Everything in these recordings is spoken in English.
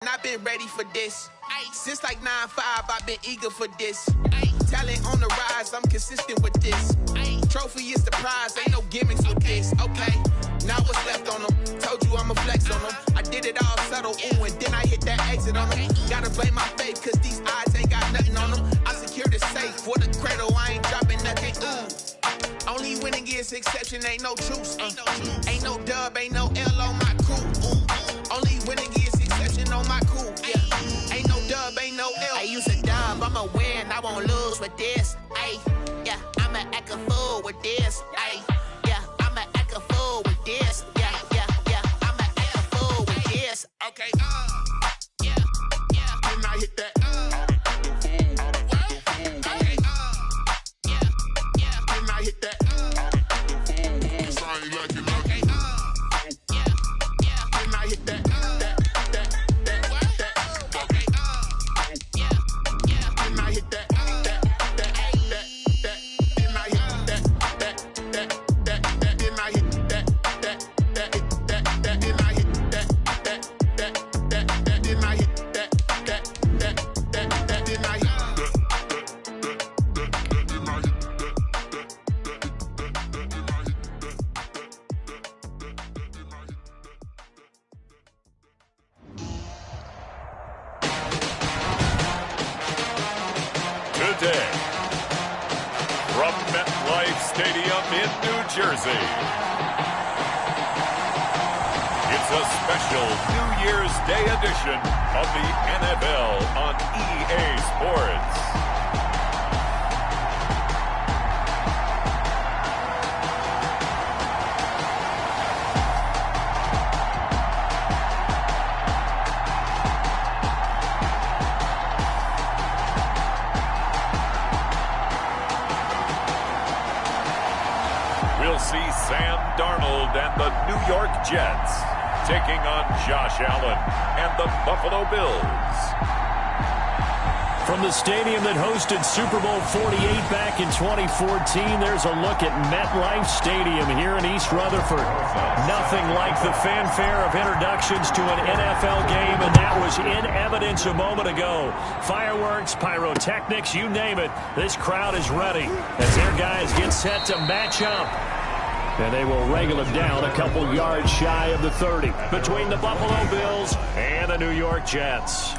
I've been ready for this. Since like 9-5, I've been eager for this. Talent on the rise, I'm consistent with this. Trophy is the prize, ain't no gimmicks with this. Okay, now what's left on them? Told you I'ma flex on them. I did it all subtle, ooh, and then I hit that exit on them. Gotta blame my faith, cause these eyes ain't got nothing on them. I secured the safe for the cradle, I ain't dropping nothing, ooh. Only winning is exception, ain't no truce. Ain't no dub, ain't no L on my crew. Only winning is exception on my crew. Yeah. Ain't no dub, ain't no L. I use a dub, I'ma win, I won't lose with this. Ay, yeah, I'ma act a fool with this. Ay, yeah, I'ma act a fool with this. Yeah, yeah, yeah, I'ma act a fool with this. Okay, yeah, yeah. When I hit that, okay, yeah, yeah. When I hit that, cause I ain't like it. Okay, yeah, yeah. When I hit that. Today, from MetLife Stadium in New Jersey, it's a special New Year's Day edition of the NFL on EA Sports. See Sam Darnold and the New York Jets taking on Josh Allen and the Buffalo Bills. From the stadium that hosted Super Bowl 48 back in 2014, there's a look at MetLife Stadium here in East Rutherford. Nothing like the fanfare of introductions to an NFL game, and that was in evidence a moment ago. Fireworks, pyrotechnics, you name it. This crowd is ready as their guys get set to match up. And they will wrangle him down a couple yards shy of the 30 between the Buffalo Bills and the New York Jets.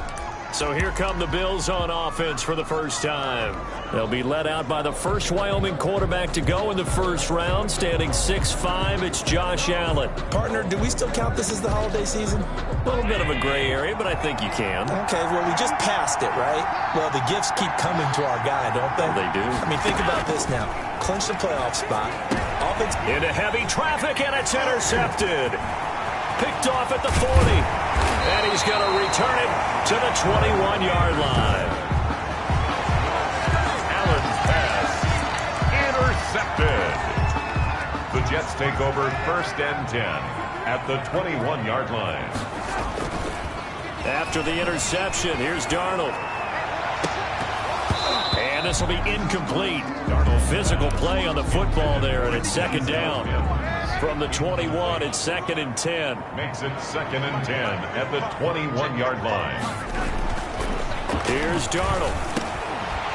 So here come the Bills on offense for the first time. They'll be led out by the first Wyoming quarterback to go in the first round, standing 6'5". It's Josh Allen. Partner, do we still count this as the holiday season? A little bit of a gray area, but I think you can. Okay, well, we just passed it, right? Well, the gifts keep coming to our guy, don't they? They do. I mean, think about this now. Clinch the playoff spot. Offense into heavy traffic, and it's intercepted. Picked off at the 40. And he's going to return it to the 21-yard line. Allen's pass intercepted. The Jets take over 1st and 10 at the 21-yard line. After the interception, here's Darnold. And this will be incomplete. Darnold, physical play on the football there, and it's 2nd down. From the 21, it's 2nd and 10. Makes it 2nd and 10 at the 21-yard line. Here's Darnold.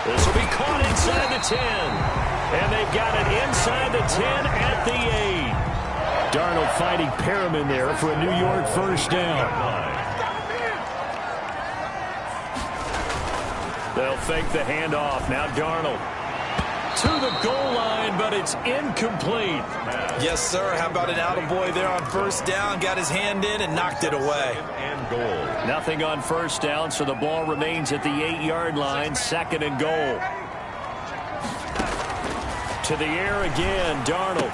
This will be caught inside the 10. And they've got it inside the 10 at the 8. Darnold fighting Perriman there for a New York first down. They'll fake the handoff. Now Darnold to the goal line, but it's incomplete. Yes, sir. How about an attaboy there on first down? Got his hand in and knocked it away. And goal. Nothing on first down, so the ball remains at the 8-yard line. 2nd and goal. To the air again, Darnold.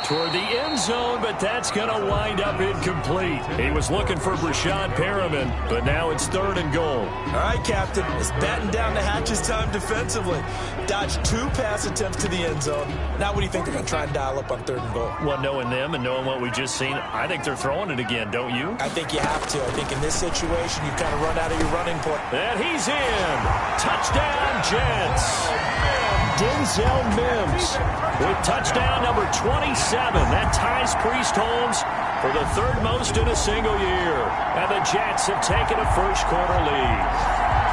Toward the end zone, but that's going to wind up incomplete. He was looking for Brashad Perriman, but now it's 3rd and goal. All right, Captain. It's batten down the hatches time defensively. Dodged 2 pass attempts to the end zone. Now what do you think they're going to try and dial up on 3rd and goal? Well, knowing them and knowing what we just seen, I think they're throwing it again, don't you? I think you have to. I think in this situation, you kind of run out of your running point. And he's in. Touchdown, Jets. Denzel Mims with touchdown number 27. That ties Priest Holmes for the third most in a single year. And the Jets have taken a first-quarter lead.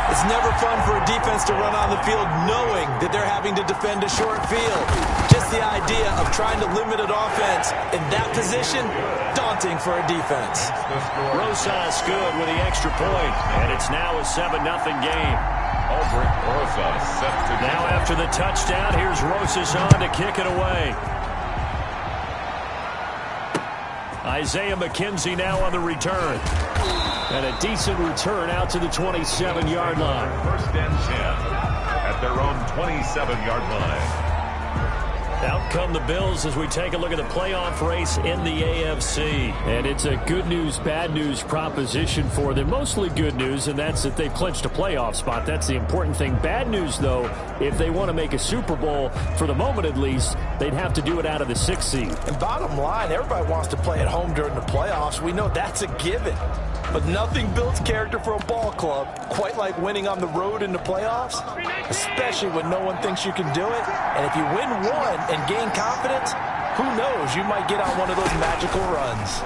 It's never fun for a defense to run on the field knowing that they're having to defend a short field. Just the idea of trying to limit an offense in that position, daunting for a defense. Rosas good with the extra point, and it's now a 7-0 game. Aldrick Rosas set to Now after the touchdown, here's Rosas on to kick it away. Isaiah McKenzie now on the return. And a decent return out to the 27-yard line. First and 10 at their own 27-yard line. Out come the Bills as we take a look at the playoff race in the AFC. And it's a good news, bad news proposition for them. Mostly good news, and that's that they've clinched a playoff spot. That's the important thing. Bad news, though, if they want to make a Super Bowl, for the moment at least, they'd have to do it out of the 6th seed. And bottom line, everybody wants to play at home during the playoffs. We know that's a given. But nothing builds character for a ball club quite like winning on the road in the playoffs, especially when no one thinks you can do it. And if you win one and gain confidence, who knows, you might get on one of those magical runs.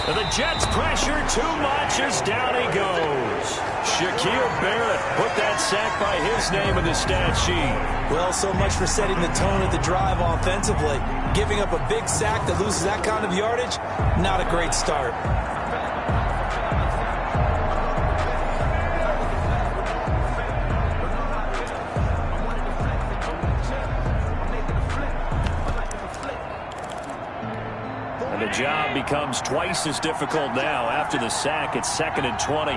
And the Jets pressure too much as down he goes. Shaquille Barrett put that sack by his name in the stat sheet. Well, so much for setting the tone of the drive offensively. Giving up a big sack that loses that kind of yardage, not a great start. And the job becomes twice as difficult now. After the sack, it's 2nd and 20.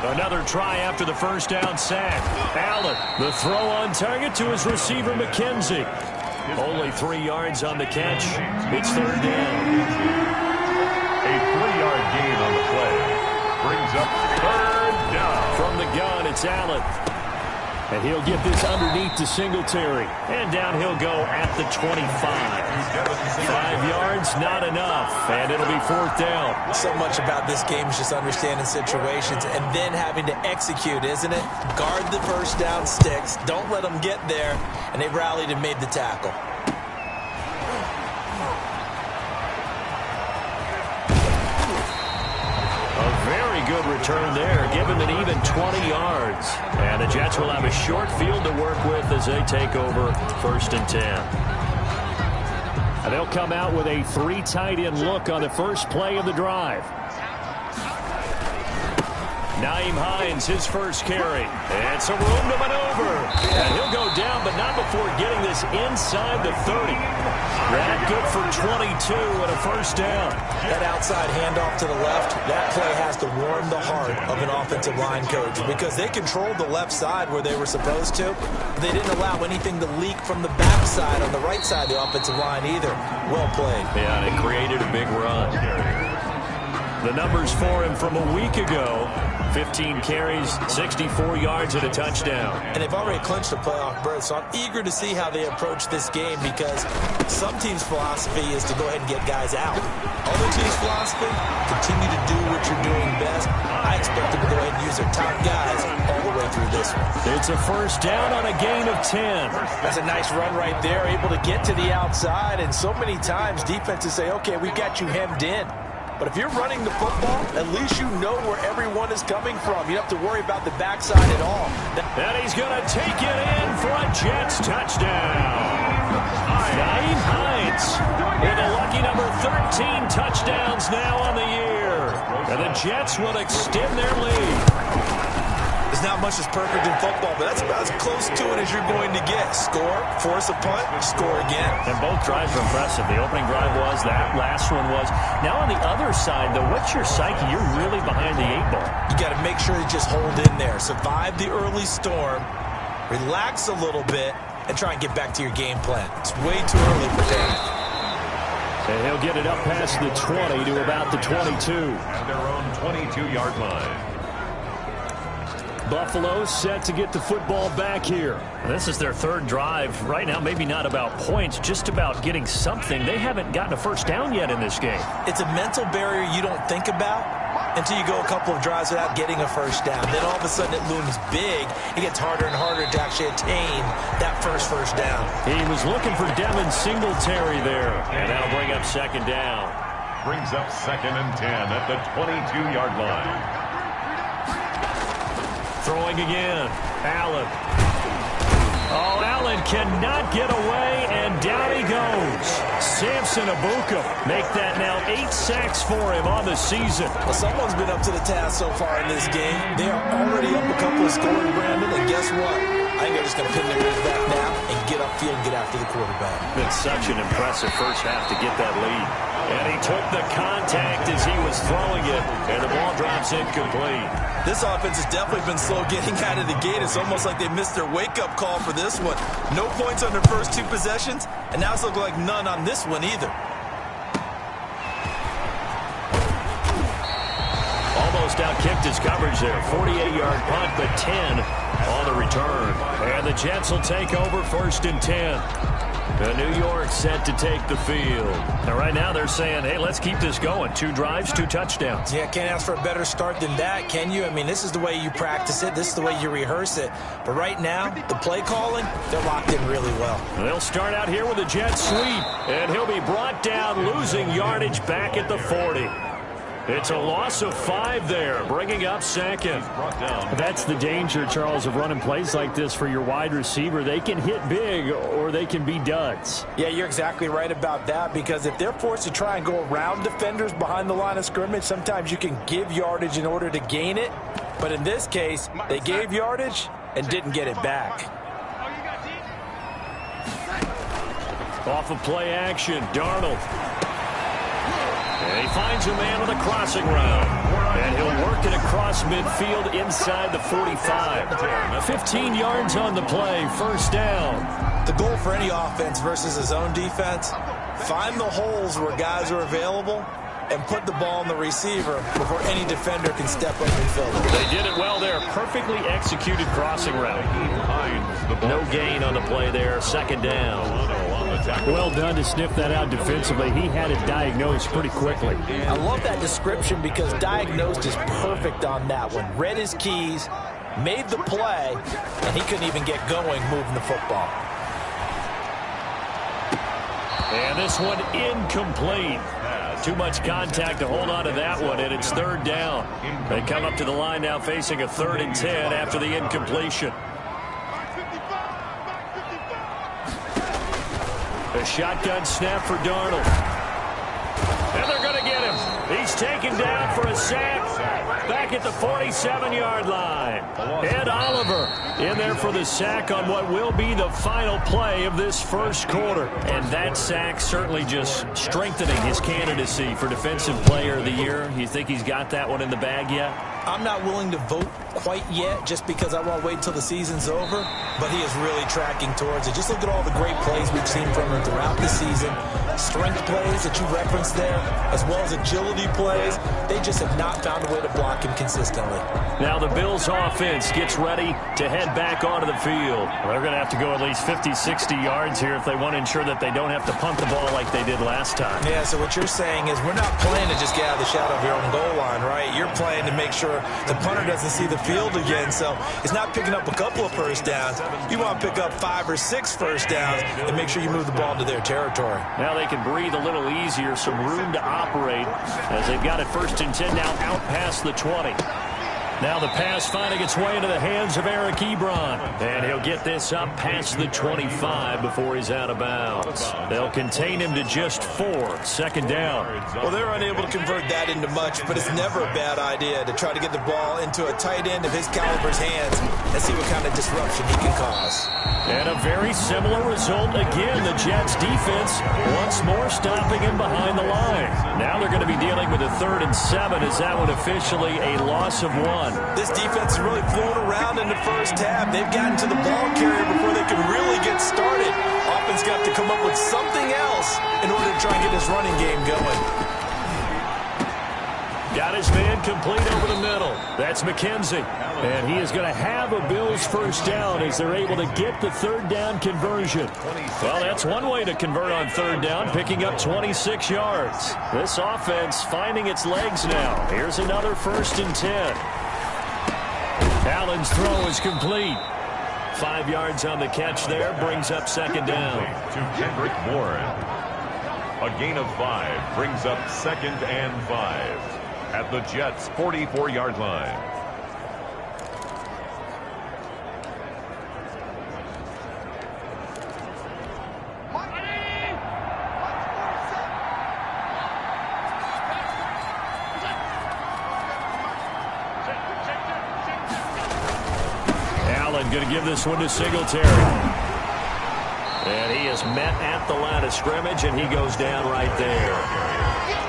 Another try after the first down sack. Allen, the throw on target to his receiver, McKenzie. Only 3 yards on the catch. It's 3rd down. A 3-yard gain on the play brings up 3rd down. From the gun, it's Allen. And he'll get this underneath to Singletary. And down he'll go at the 25. 5 yards, not enough. And it'll be 4th down. So much about this game is just understanding situations and then having to execute, isn't it? Guard the first down sticks. Don't let them get there. And they rallied and made the tackle. Good return there, given an even 20 yards. And the Jets will have a short field to work with as they take over 1st and 10. And they'll come out with a 3 tight end look on the first play of the drive. Nyheim Hines, his first carry. And some room to maneuver. And he'll go down, but not before getting this inside the 30. That good for 22 and a first down. That outside handoff to the left, that play has to warm the heart of an offensive line coach because they controlled the left side where they were supposed to. They didn't allow anything to leak from the backside on the right side of the offensive line either. Well played. Yeah, and it created a big run. The numbers for him from a week ago: 15 carries, 64 yards, and a touchdown. And they've already clinched a playoff berth, so I'm eager to see how they approach this game because some teams' philosophy is to go ahead and get guys out. Other teams' philosophy, continue to do what you're doing best. I expect them to go ahead and use their top guys all the way through this one. It's a first down on a gain of 10. That's a nice run right there, able to get to the outside, and so many times defenses say, okay, we've got you hemmed in. But if you're running the football, at least you know where everyone is coming from. You don't have to worry about the backside at all. And he's going to take it in for a Jets touchdown. Nyheim Hines with a lucky number 13 touchdowns now on the year. And the Jets will extend their lead. There's not much that's perfect in football, but that's about as close to it as you're going to get. Score, force a punt, score again. And both drives are impressive. The opening drive was, that last one was. Now on the other side, though, what's your psyche? You're really behind the 8 ball. You got to make sure you just hold in there. Survive the early storm, relax a little bit, and try and get back to your game plan. It's way too early for that. And he'll get it up past the 20 to about the 22. At their own 22-yard line. Buffalo set to get the football back here. This is their 3rd drive. Right now, maybe not about points, just about getting something. They haven't gotten a first down yet in this game. It's a mental barrier you don't think about, until you go a couple of drives without getting a first down. Then all of a sudden it looms big. It gets harder and harder to actually attain that first down. He was looking for Devin Singletary there. And that'll bring up second down. Brings up 2nd and 10 at the 22-yard line. Throwing again. Allen. Oh, Allen cannot get away, and down he goes. Samson Abuka make that now 8 sacks for him on the season. Well, someone's been up to the task so far in this game. They are already up a couple of scores, Brandon, and guess what? I think they're just going to pin their ears back now and get upfield and get after the quarterback. It's such an impressive first half to get that lead. And he took the contact as he was throwing it, and the ball drops incomplete. This offense has definitely been slow getting out of the gate. It's almost like they missed their wake-up call for this one. No points on their first 2 possessions, and now it's looking like none on this one either. Almost outkicked his coverage there. 48-yard punt, but 10 on the return. And the Jets will take over 1st and 10. New York set to take the field. Now, right now, they're saying, hey, let's keep this going. 2 drives, 2 touchdowns. Yeah, can't ask for a better start than that, can you? I mean, this is the way you practice it. This is the way you rehearse it. But right now, the play calling, they're locked in really well. They'll start out here with a jet sweep, and he'll be brought down, losing yardage back at the 40. It's a loss of 5 there, bringing up 2nd. That's the danger, Charles, of running plays like this for your wide receiver. They can hit big or they can be duds. Yeah, you're exactly right about that, because if they're forced to try and go around defenders behind the line of scrimmage, sometimes you can give yardage in order to gain it. But in this case, they gave yardage and didn't get it back. Off of play action, Darnold. And he finds a man on the crossing route. And he'll work it across midfield inside the 45. 15 yards on the play, 1st down. The goal for any offense versus a zone defense, find the holes where guys are available and put the ball on the receiver before any defender can step up and fill it. They did it well there. Perfectly executed crossing route. No gain on the play there. 2nd down. Well done to sniff that out defensively. He had it diagnosed pretty quickly. I love that description because diagnosed is perfect on that one. Read his keys, made the play, and he couldn't even get going moving the football. And this one incomplete. Too much contact to hold on to that one, and it's 3rd down. They come up to the line now facing a 3rd and 10 after the incompletion. A shotgun snap for Darnold. And they're going to get him. He's taken down for a sack back at the 47-yard line. Ed Oliver in there for the sack on what will be the final play of this 1st quarter. And that sack certainly just strengthening his candidacy for Defensive Player of the Year. You think he's got that one in the bag yet? I'm not willing to vote quite yet just because I want to wait until the season's over, but he is really tracking towards it. Just look at all the great plays we've seen from him throughout the season. Strength plays that you referenced there, as well as agility plays. They just have not found a way to block him consistently. Now the Bills offense gets ready to head back onto the field. They're going to have to go at least 50, 60 yards here if they want to ensure that they don't have to punt the ball like they did last time. Yeah, so what you're saying is we're not playing to just get out of the shadow of your own goal line, right? You're playing to make sure the punter doesn't see the field again. So it's not picking up a couple of first downs. You want to pick up 5 or 6 first downs and make sure you move the ball into their territory. Now they can breathe a little easier, some room to operate as they've got it 1st and 10 now out past the 20. Now the pass finding its way into the hands of Eric Ebron. And he'll get this up past the 25 before he's out of bounds. They'll contain him to just 4. 2nd down. Well, they're unable to convert that into much, but it's never a bad idea to try to get the ball into a tight end of his caliber's hands and see what kind of disruption he can cause. And a very similar result again. The Jets defense once more stopping him behind the line. Now they're going to be dealing with a 3rd and 7 as that one officially a loss of 1. This defense is really flown around in the first half. They've gotten to the ball carrier before they can really get started. Offense got to come up with something else in order to try and get this running game going. Got his man complete over the middle. That's McKenzie. And he is going to have a Bills first down as they're able to get the third down conversion. Well, that's one way to convert on third down, picking up 26 yards. This offense finding its legs now. Here's another 1st and 10. Allen's throw is complete. 5 yards on the catch there, brings up 2nd down. To Kendrick Bourne. A gain of 5 brings up 2nd and 5 at the Jets' 44-yard line. Allen going to give this one to Singletary. And he is met at the line of scrimmage, and he goes down right there.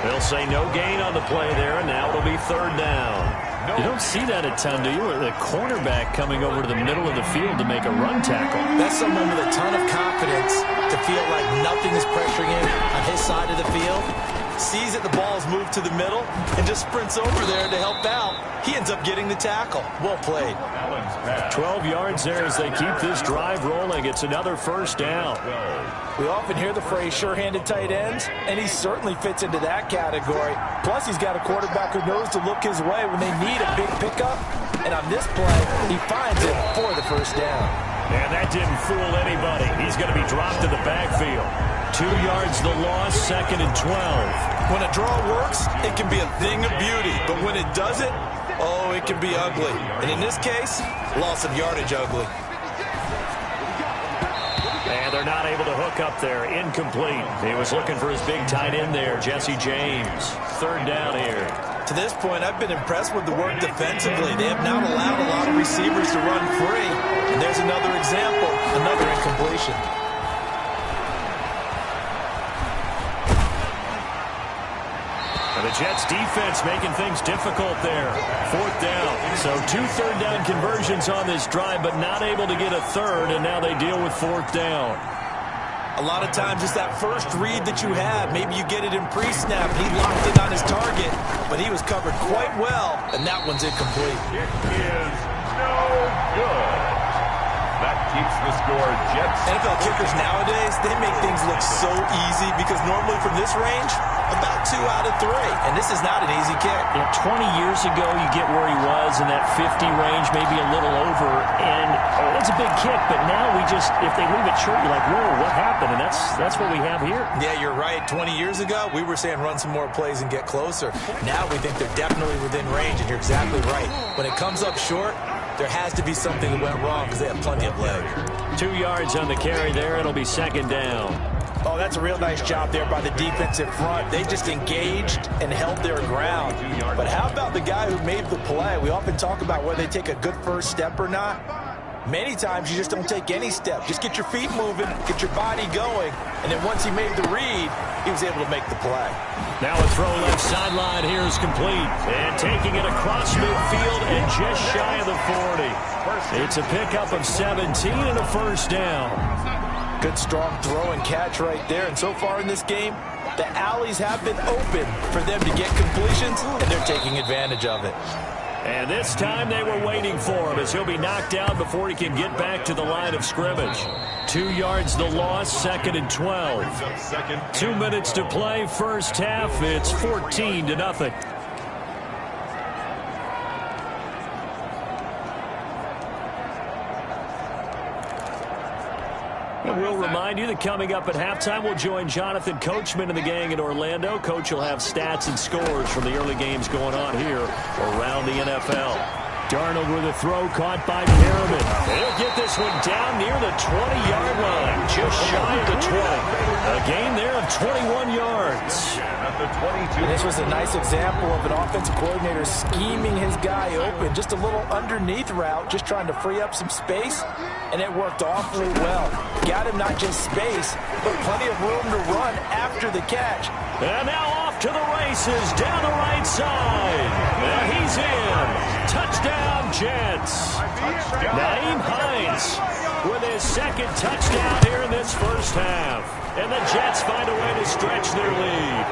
They'll say no gain on the play there, and now it'll be 3rd down. You don't see that a ton, do you? The cornerback coming over to the middle of the field to make a run tackle. That's someone with a ton of confidence to feel like nothing is pressuring him on his side of the field. Sees that the ball's moved to the middle and just sprints over there to help out. He ends up getting the tackle. Well played. 12 yards there as they keep this drive rolling. It's another 1st down. We often hear the phrase sure-handed tight ends, and he certainly fits into that category. Plus, he's got a quarterback who knows to look his way when they need a big pickup. And on this play, he finds it for the 1st down. And that didn't fool anybody. He's going to be dropped to the backfield. 2 yards the loss, 2nd and 12. When a draw works, it can be a thing of beauty. But when it doesn't, oh, it can be ugly. And in this case, loss of yardage ugly. And they're not able to hook up there. Incomplete. He was looking for his big tight end there, Jesse James. 3rd down here. To this point, I've been impressed with the work defensively. They have not allowed a lot of receivers to run free. And there's another example, another incompletion. And the Jets defense making things difficult there. 4th down. So 2 third-down conversions on this drive, but not able to get a third, and now they deal with 4th down. A lot of times it's that first read that you have. Maybe you get it in pre-snap. He locked in on his target, but he was covered quite well, and that one's incomplete. It is no good. That keeps the score Jets. NFL kickers nowadays, they make things look so easy because normally from this range, about 2 out of 3. And this is not an easy kick. Yeah, 20 years ago, you get where he was in that 50 range, maybe a little over, and it's a big kick, but now we just, if they leave it short, you're like, whoa, what happened? And that's what we have here. Yeah, you're right. 20 years ago, we were saying run some more plays and get closer. Now we think they're definitely within range, and you're exactly right. When it comes up short, there has to be something that went wrong because they have plenty of leg. 2 yards on the carry there. It'll be 2nd down. Oh, that's a real nice job there by the defensive front. They just engaged and held their ground. But how about the guy who made the play? We often talk about whether they take a good first step or not. Many times you just don't take any step. Just get your feet moving, get your body going, and then once he made the read, he was able to make the play. Now a throw left sideline here is complete. And taking it across midfield and just shy of the 40. It's a pickup of 17 and a 1st down. Good strong throw and catch right there. And so far in this game, the alleys have been open for them to get completions, and they're taking advantage of it. And this time they were waiting for him as he'll be knocked down before he can get back to the line of scrimmage. 2 yards the loss, 2nd and 12. 2 minutes to play, 1st half. It's 14-0. And we'll remind you that coming up at halftime, we'll join Jonathan Coachman and the gang in Orlando. Coach will have stats and scores from the early games going on here around the NFL. Darnold with a throw caught by Merriman. He'll get this one down near the 20-yard line, just shy of the 20. A gain there of 21 yards. And this was a nice example of an offensive coordinator scheming his guy open. Just a little underneath route, just trying to free up some space, and it worked awfully well. Got him not just space, but plenty of room to run after the catch. And now off to the races down the right side. And he's in. Touchdown, Jets. Nyheim Hines with his 2nd touchdown here in this 1st half. And the Jets find a way to stretch their lead.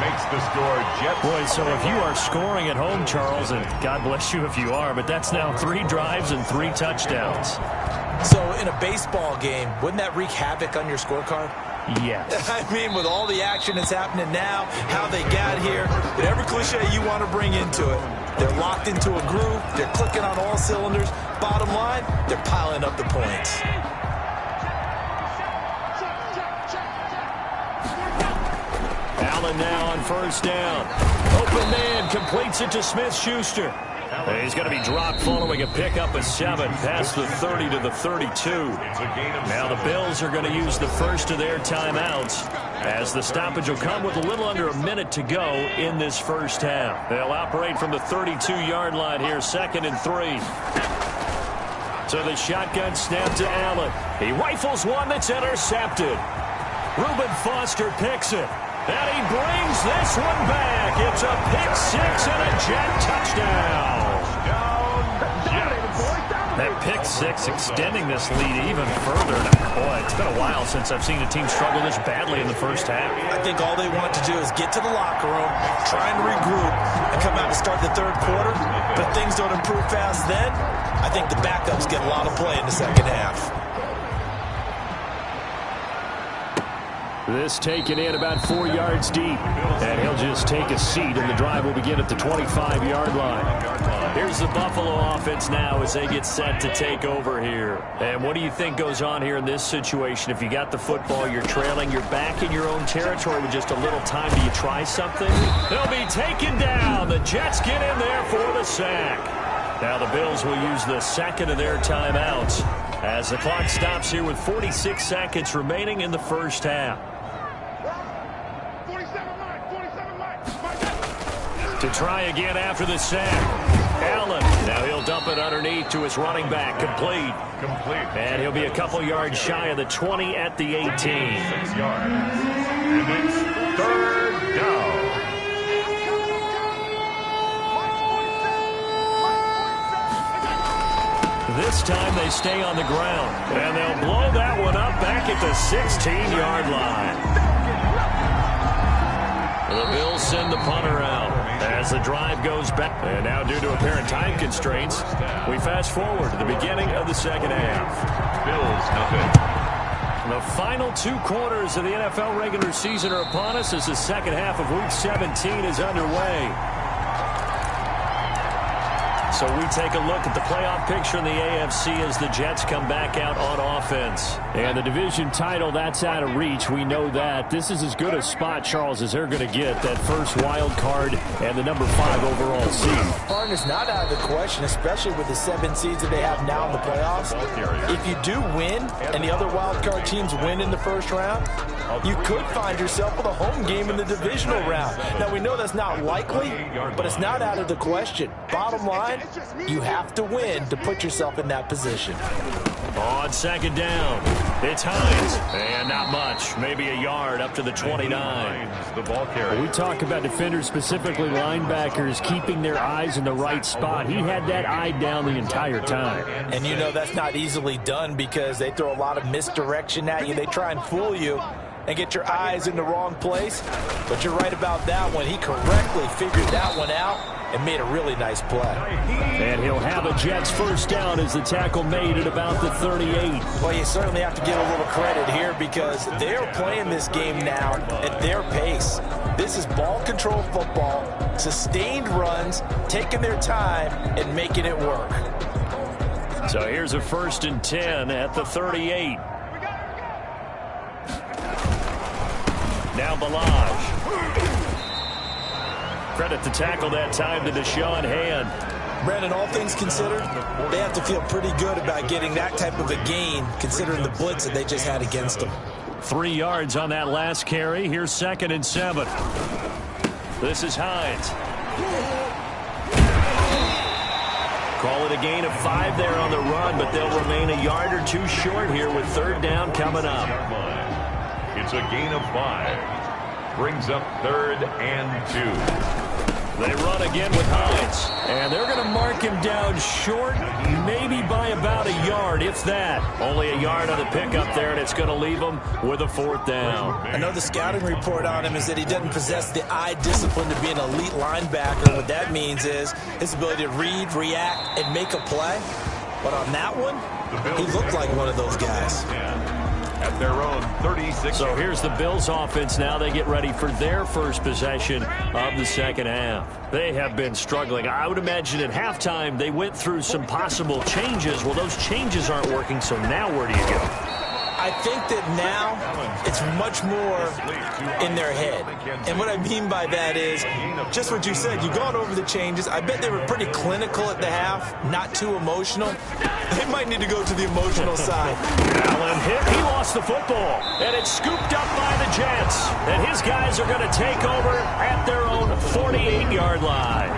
Makes the score, Jets. Boy, so if you are scoring at home, Charles, and God bless you if you are, but that's now 3 drives and 3 touchdowns. So in a baseball game, wouldn't that wreak havoc on your scorecard? Yes. I mean, with all the action that's happening now, how they got here, whatever cliche you want to bring into it, they're locked into a groove, they're clicking on all cylinders. Bottom line, they're piling up the points. Allen now on first down. Open man completes it to Smith-Schuster. He's going to be dropped following a pickup of 7 past the 30 to the 32. Now the Bills are going to use the first of their timeouts as the stoppage will come with a little under a minute to go in this first half. They'll operate from the 32-yard line here, 2nd and 3. So the shotgun snap to Allen. He rifles one that's intercepted. Reuben Foster picks it. And he brings this one back. It's a pick-6 and a Jet touchdown. That pick-6 extending this lead even further. Boy, it's been a while since I've seen a team struggle this badly in the first half. I think all they want to do is get to the locker room, try and regroup, and come out to start the third quarter. But if things don't improve fast then, I think the backups get a lot of play in the second half. This taken in about 4 yards deep. And he'll just take a seat, and the drive will begin at the 25-yard line. Here's the Buffalo offense now as they get set to take over here. And what do you think goes on here in this situation? If you got the football, you're trailing, you're back in your own territory with just a little time. Do you try something? They'll be taken down. The Jets get in there for the sack. Now the Bills will use the second of their timeouts as the clock stops here with 46 seconds remaining in the first half. To try again after the sack. Allen. Now he'll dump it underneath to his running back. Complete. And he'll be a couple yards shy of the 20 at the 18. 6 yards. And it's 3rd down. This time they stay on the ground. And they'll blow that one up back at the 16-yard line. The Bills send the punter out as the drive goes back. And now due to apparent time constraints, we fast forward to the beginning of the second half. Bills nothing. The final 2 quarters of the NFL regular season are upon us as the second half of Week 17 is underway. So we take a look at the playoff picture in the AFC as the Jets come back out on offense. And the division title, that's out of reach. We know that. This is as good a spot, Charles, as they're going to get. That first wild card and the number 5 overall seed. Partner's not out of the question, especially with the 7 seeds that they have now in the playoffs. If you do win and the other wild card teams win in the first round, you could find yourself with a home game in the divisional round. Now, we know that's not likely, but it's not out of the question. Bottom line, you have to win to put yourself in that position. On second down, it's Hines. And not much, maybe a yard up to the 29. The ball carrier. We talk about defenders, specifically linebackers, keeping their eyes in the right spot. He had that eye down the entire time. And you know that's not easily done because they throw a lot of misdirection at you. They try and fool you and get your eyes in the wrong place. But you're right about that one. He correctly figured that one out and made a really nice play. And he'll have a Jets first down as the tackle made at about the 38. Well, you certainly have to give a little credit here because they're playing this game now at their pace. This is ball control football, sustained runs, taking their time and making it work. So here's a 1st and 10 at the 38. Now Balaj. Credit the tackle that time to Deshaun Hand. Brandon, all things considered, they have to feel pretty good about getting that type of a gain considering the blitz that they just had against them. 3 yards on that last carry. Here's 2nd and 7. This is Hines. Call it a gain of 5 there on the run, but they'll remain a yard or 2 short here with 3rd down coming up. It's a gain of 5. Brings up 3rd and 2. They run again with Hines. And they're going to mark him down short, maybe by about a yard, if that. Only a yard on the pickup there, and it's going to leave him with a 4th down. I know the scouting report on him is that he doesn't possess the eye discipline to be an elite linebacker. What that means is his ability to read, react, and make a play. But on that one, he looked like one of those guys. At their own 36. So here's the Bills offense now. They get ready for their first possession of the second half. They have been struggling. I would imagine at halftime they went through some possible changes. Well, those changes aren't working, so now where do you go? I think that now it's much more in their head. And what I mean by that is just what you said. You've gone over the changes. I bet they were pretty clinical at the half, not too emotional. They might need to go to the emotional side. Allen hit. He lost the football. And it's scooped up by the Jets. And his guys are going to take over at their own 48-yard line.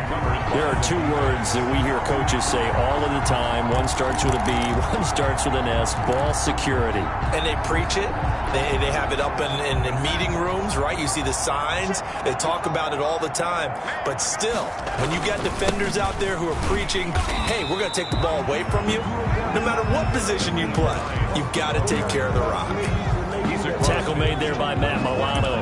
There are 2 words that we hear coaches say all of the time. One starts with a B, one starts with an S. Ball security. And they preach it. They have it up in meeting rooms, right? You see the signs. They talk about it all the time. But still, when you got defenders out there who are preaching, hey, we're going to take the ball away from you, no matter what position you play, you've got to take care of the rock. Tackle made there by Matt Milano.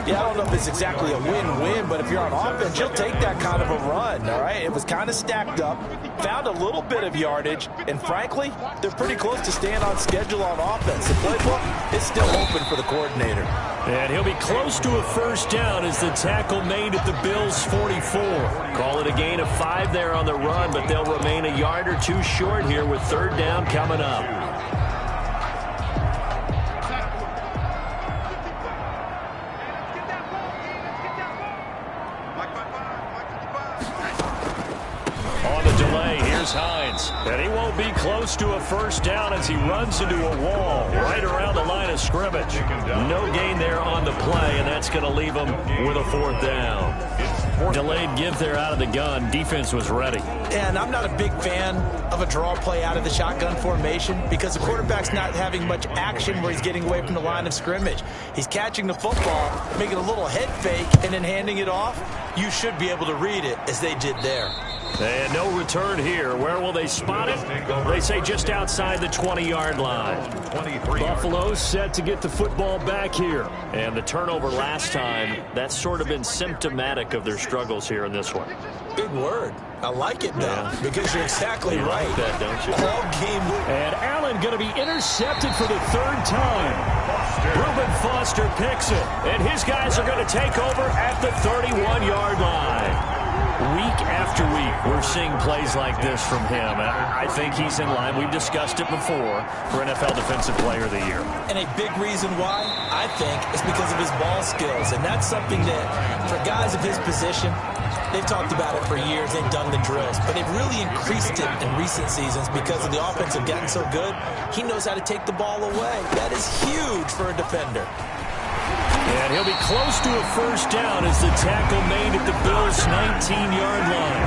Yeah, I don't know if it's exactly a win-win, but if you're on offense, you'll take that kind of a run, all right? It was kind of stacked up, found a little bit of yardage, and frankly, they're pretty close to staying on schedule on offense. The playbook is still open for the coordinator. And he'll be close to a 1st down as the tackle made at the Bills' 44. Call it a gain of 5 there on the run, but they'll remain a yard or 2 short here with 3rd down coming up. Hines, and he won't be close to a 1st down as he runs into a wall right around the line of scrimmage. No gain there on the play, and that's going to leave him with a 4th down. Delayed give there out of the gun. Defense was ready. And I'm not a big fan of a draw play out of the shotgun formation because the quarterback's not having much action where he's getting away from the line of scrimmage. He's catching the football, making a little head fake, and then handing it off. You should be able to read it as they did there. And no return here. Where will they spot it? They say just outside the 20-yard line. Buffalo set to get the football back here. And the turnover last time, that's sort of been symptomatic of their struggles here in this one. Big word. I like it, though, because you're exactly right. Like that, don't you? All game. And Allen going to be intercepted for the 3rd time. Reuben Foster picks it, and his guys are going to take over at the 31-yard line. Week after week, we're seeing plays like this from him. I think he's in line. We've discussed it before for NFL Defensive Player of the Year. And a big reason why, I think, is because of his ball skills. And that's something that, for guys of his position, they've talked about it for years. They've done the drills. But they've really increased it in recent seasons because of the offense have gotten so good. He knows how to take the ball away. That is huge for a defender. And he'll be close to a 1st down as the tackle made at the Bills' 19-yard line.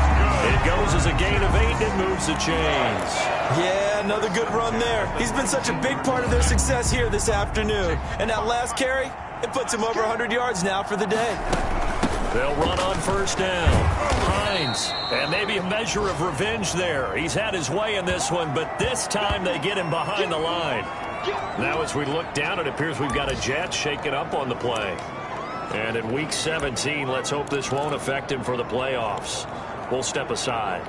It goes as a gain of 8 and moves the chains. Yeah, another good run there. He's been such a big part of their success here this afternoon. And that last carry, it puts him over 100 yards now for the day. They'll run on 1st down. Hines, and maybe a measure of revenge there. He's had his way in this one, but this time they get him behind the line. Now as we look down, it appears we've got a Jet shaking up on the play. And in Week 17, let's hope this won't affect him for the playoffs. We'll step aside.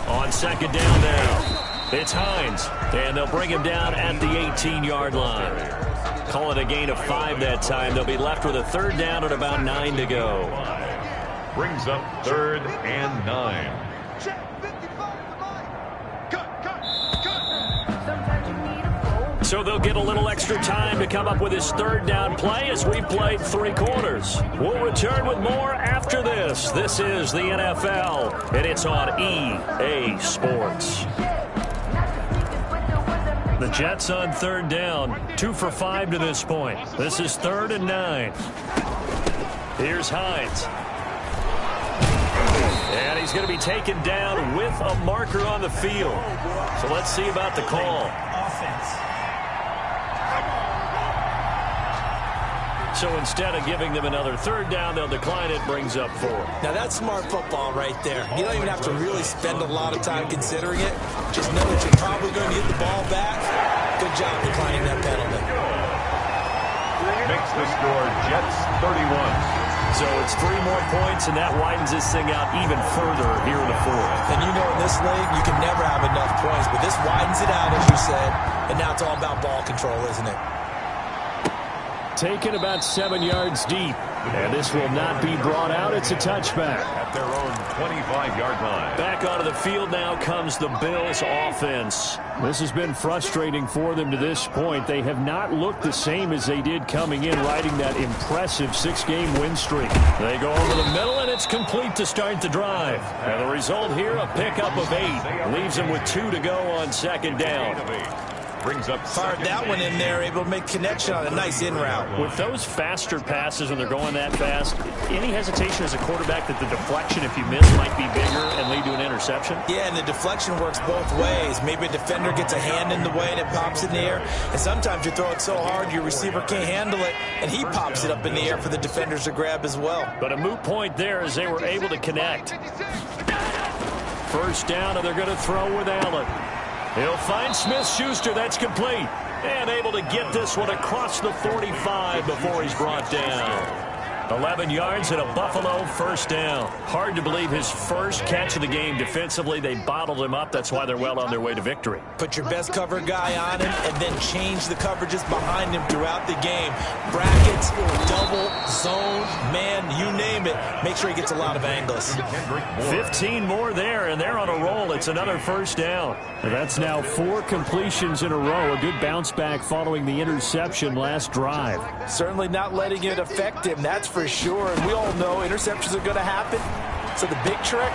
On 2nd down now, it's Hines. And they'll bring him down at the 18-yard line. Call it a gain of 5 that time. They'll be left with a 3rd down and about 9 to go. Brings up 3rd and 9. So they'll get a little extra time to come up with his 3rd down play as we've played 3 quarters. We'll return with more after this. This is the NFL, and it's on EA Sports. The Jets on 3rd down, 2 for 5 to this point. This is 3rd and 9. Here's Hines. And he's going to be taken down with a marker on the field. So let's see about the call. So instead of giving them another third down, they'll decline it, brings up 4. Now that's smart football right there. You don't even have to really spend a lot of time considering it. Just know that you're probably going to get the ball back. Good job declining that penalty. Makes the score Jets 31. So it's 3 more points, and that widens this thing out even further here in the 4th. And you know in this league, you can never have enough points, but this widens it out, as you said, and now it's all about ball control, isn't it? Taken about 7 yards deep, and this will not be brought out. It's a touchback. At their own 25-yard line. Back onto the field now comes the Bills offense. This has been frustrating for them to this point. They have not looked the same as they did coming in, riding that impressive 6-game win streak. They go over the middle, and it's complete to start the drive. And the result here, a pickup of 8. Leaves them with 2 to go on 2nd down. Brings up fired that one in there, able to make connection on a nice in route. With those faster passes when they're going that fast, any hesitation as a quarterback that the deflection, if you miss, might be bigger and lead to an interception? Yeah, and the deflection works both ways. Maybe a defender gets a hand in the way and it pops in the air. And sometimes you throw it so hard your receiver can't handle it, and he pops it up in the air for the defenders to grab as well. But a moot point there as they were able to connect. First down, and they're going to throw with Allen. He'll find Smith-Schuster. That's complete. And able to get this one across the 45 before he's brought down. 11 yards and a Buffalo first down. Hard to believe his first catch of the game defensively. They bottled him up. That's why they're well on their way to victory. Put your best cover guy on him and then change the coverages behind him throughout the game. Brackets, double, zone, man, you name it. Make sure he gets a lot of angles. 15 more there, and they're on a roll. It's another first down. That's now 4 completions in a row. A good bounce back following the interception last drive. Certainly not letting it affect him, that's for sure. And we all know interceptions are going to happen. So the big trick,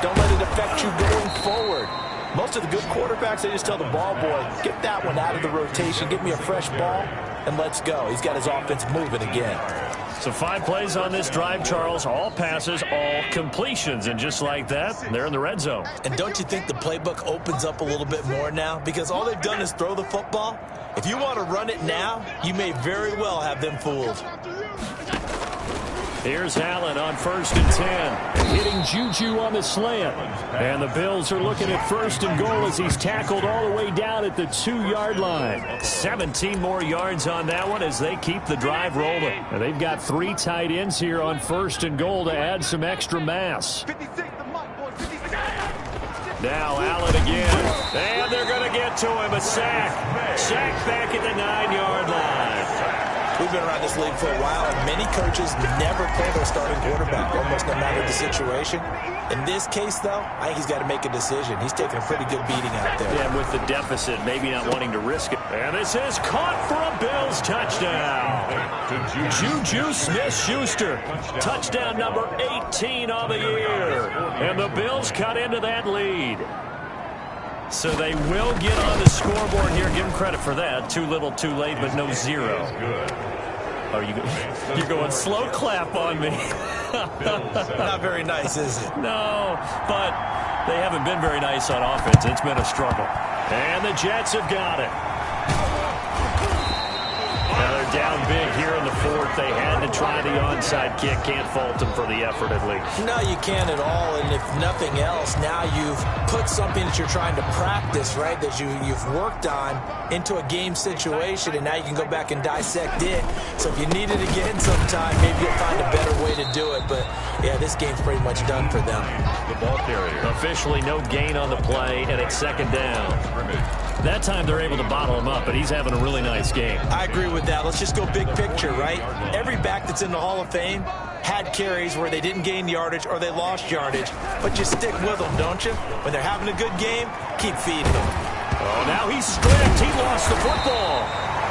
don't let it affect you going forward. Most of the good quarterbacks, they just tell the ball boy, get that one out of the rotation, get me a fresh ball, and let's go. He's got his offense moving again. So 5 plays on this drive, Charles. All passes, all completions. And just like that, they're in the red zone. And don't you think the playbook opens up a little bit more now? Because all they've done is throw the football. If you want to run it now, you may very well have them fooled. Here's Allen on 1st and 10. Hitting Juju on the slant. And the Bills are looking at 1st and goal as he's tackled all the way down at the 2-yard line. 17 more yards on that one as they keep the drive rolling. And they've got 3 tight ends here on 1st and goal to add some extra mass. Now Allen again. And they're going to get to him. A sack. Sack back at the 9-yard line. We've been around this league for a while, and many coaches never play their starting quarterback, almost no matter the situation. In this case, though, I think he's got to make a decision. He's taking a pretty good beating out there. Yeah, with the deficit, maybe not wanting to risk it. And this is caught for a Bills touchdown. Juju Smith-Schuster. Touchdown number 18 on the year. And the Bills cut into that lead. So they will get on the scoreboard here. Give them credit for that. Too little, too late, but no 0. Oh, you're going slow clap on me. Not very nice, is it? No, but they haven't been very nice on offense. It's been a struggle. And the Jets have got it. Now they're down big here in the 4th. They had to try the onside kick. Can't fault them for the effort at least. No, you can't at all. And if nothing else, now you've put something that you're trying to practice, right, that you've worked on into a game situation, and now you can go back and dissect it. So if you need it again sometime, maybe you'll find a better way to do it. But, yeah, this game's pretty much done for them. The ball carrier. Officially no gain on the play, and it's 2nd down. That time they're able to bottle him up, but he's having a really nice game. I agree with that. Let's just go big picture, right? Every back that's in the Hall of Fame had carries where they didn't gain yardage or they lost yardage. But you stick with them, don't you? When they're having a good game, keep feeding them. Oh, now he's stripped. He lost the football.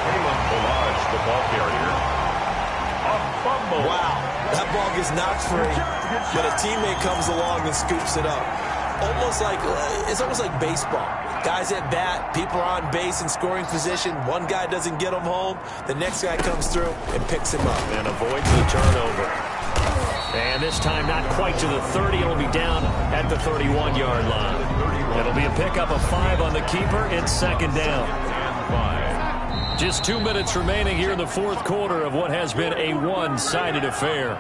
Kalen Ballage, the ball carrier. A fumble. Wow, that ball gets knocked free, but a teammate comes along and scoops it up. It's almost like baseball. Guys at bat, people are on base in scoring position. One guy doesn't get them home. The next guy comes through and picks him up. And avoids the turnover. And this time not quite to the 30. It'll be down at the 31-yard line. It'll be a pickup of 5 on the keeper. It's 2nd down. Just 2 minutes remaining here in the fourth quarter of what has been a one-sided affair.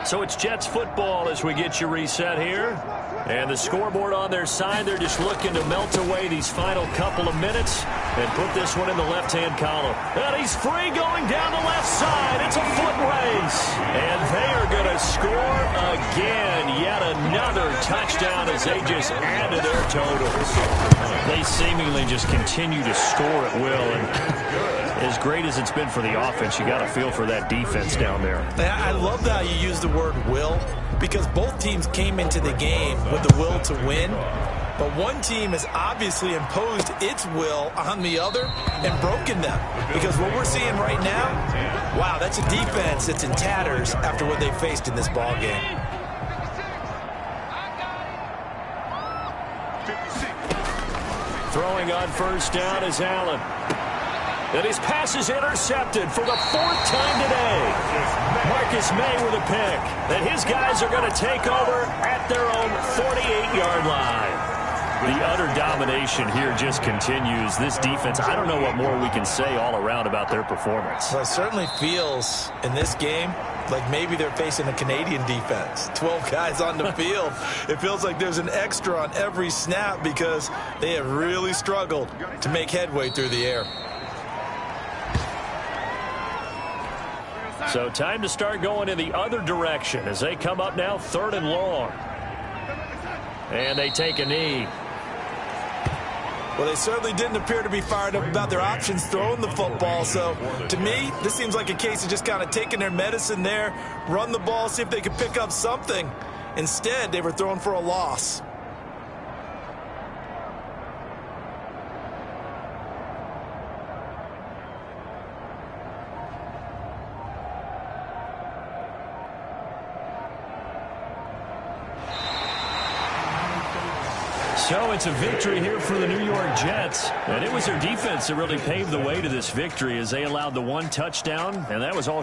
So it's Jets football as we get you reset here. And the scoreboard on their side, they're just looking to melt away these final couple of minutes and put this one in the left-hand column. And he's free going down the left side. It's a foot race. And they are going to score again. Yet another touchdown as they just add to their totals. They seemingly just continue to score at will. And as great as it's been for the offense, you got to feel for that defense down there. I love how you use the word will, because both teams came into the game with the will to win. But one team has obviously imposed its will on the other and broken them. Because what we're seeing right now, wow, that's a defense that's in tatters after what they faced in this ball game. Throwing on first down is Allen. And his pass is intercepted for the fourth time today. Marcus May with a pick. And his guys are going to take over at their own 48-yard line. The utter domination here just continues. This defense, I don't know what more we can say all around about their performance. Well, it certainly feels in this game like maybe they're facing a Canadian defense. 12 guys on the field. It feels like there's an extra on every snap because they have really struggled to make headway through the air. So time to start going in the other direction as they come up now 3rd and long. And they take a knee. Well, they certainly didn't appear to be fired up about their options throwing the football. So, to me, this seems like a case of just kind of taking their medicine there, run the ball, see if they could pick up something. Instead, they were throwing for a loss. So it's a victory here for the New York Jets. And it was their defense that really paved the way to this victory as they allowed the one touchdown, and that was all